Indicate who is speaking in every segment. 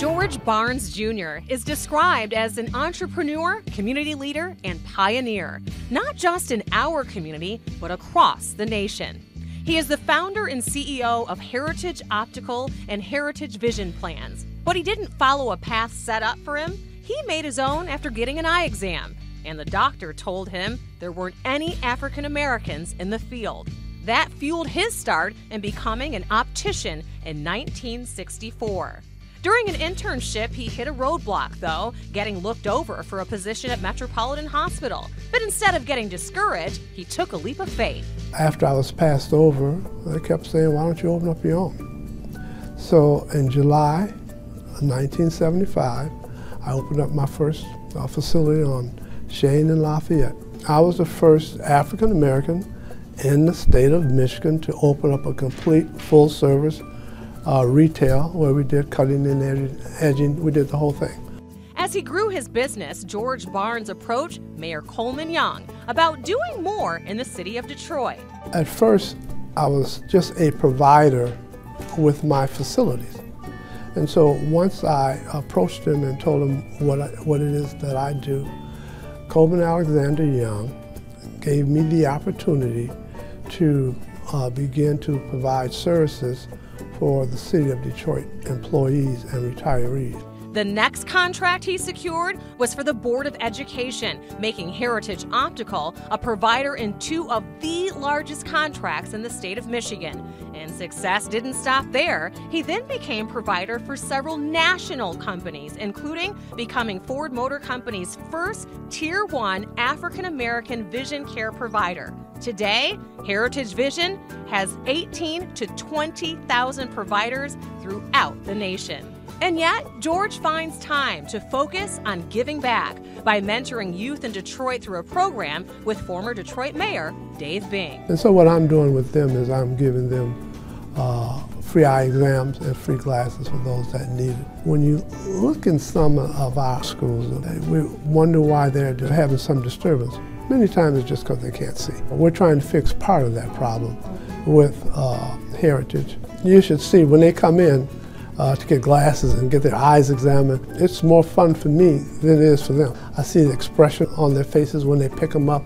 Speaker 1: George Barnes Jr. is described as an entrepreneur, community leader, and pioneer, not just in our community, but across the nation. He is the founder and CEO of Heritage Optical and Heritage Vision Plans, but he didn't follow a path set up for him. He made his own after getting an eye exam, and the doctor told him there weren't any African Americans in the field. That fueled his start in becoming an optician in 1964. During an internship, he hit a roadblock, though, getting looked over for a position at Metropolitan Hospital. But instead of getting discouraged, he took a leap of faith.
Speaker 2: After I was passed over, they kept saying, why don't you open up your own? So in July of 1975, I opened up my first facility on Shane and Lafayette. I was the first African American in the state of Michigan to open up a complete full-service retail where we did cutting and edging. We did the whole thing.
Speaker 1: As he grew his business, George Barnes approached Mayor Coleman Young about doing more in the city of Detroit.
Speaker 2: At first, I was just a provider with my facilities. And so once I approached him and told him what it is that I do, Coleman Alexander Young gave me the opportunity to begin to provide services for the city of Detroit employees and retirees.
Speaker 1: The next contract he secured was for the Board of Education, making Heritage Optical a provider in two of the largest contracts in the state of Michigan. And success didn't stop there. He then became provider for several national companies, including becoming Ford Motor Company's first Tier 1 African American vision care provider. Today, Heritage Vision has 18,000 to 20,000 providers throughout the nation. And yet, George finds time to focus on giving back by mentoring youth in Detroit through a program with former Detroit Mayor Dave Bing.
Speaker 2: And so what I'm doing with them is I'm giving them free eye exams and free glasses for those that need it. When you look in some of our schools, we wonder why they're having some disturbance. Many times it's just because they can't see. We're trying to fix part of that problem with Heritage. You should see when they come in to get glasses and get their eyes examined, it's more fun for me than it is for them. I see the expression on their faces when they pick them up.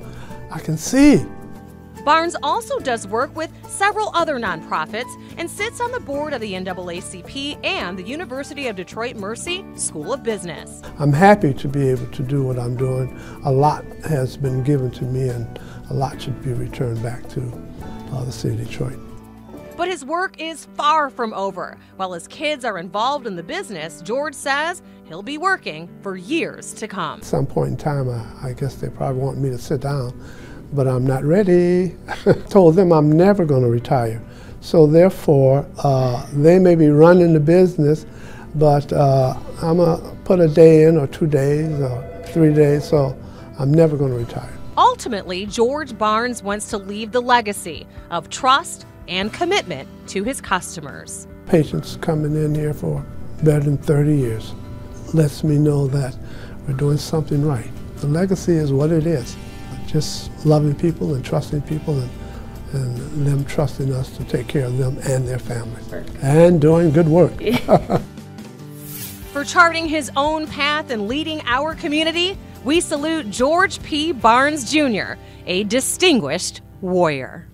Speaker 2: I can see.
Speaker 1: Barnes also does work with several other nonprofits and sits on the board of the NAACP and the University of Detroit Mercy School of Business.
Speaker 2: I'm happy to be able to do what I'm doing. A lot has been given to me and a lot should be returned back to the city of Detroit.
Speaker 1: But his work is far from over. While his kids are involved in the business, George says he'll be working for years to come.
Speaker 2: At some point in time, I guess they probably want me to sit down, but I'm not ready. Told them I'm never going to retire. So therefore, they may be running the business, but I'm going to put a day in or 2 days or 3 days, so I'm never going to retire.
Speaker 1: Ultimately, George Barnes wants to leave the legacy of trust and commitment to his customers.
Speaker 2: Patients coming in here for better than 30 years lets me know that we're doing something right. The legacy is what it is. Just loving people and trusting people and them trusting us to take care of them and their families. And doing good work.
Speaker 1: For charting his own path and leading our community, we salute George P. Barnes Jr., a distinguished warrior.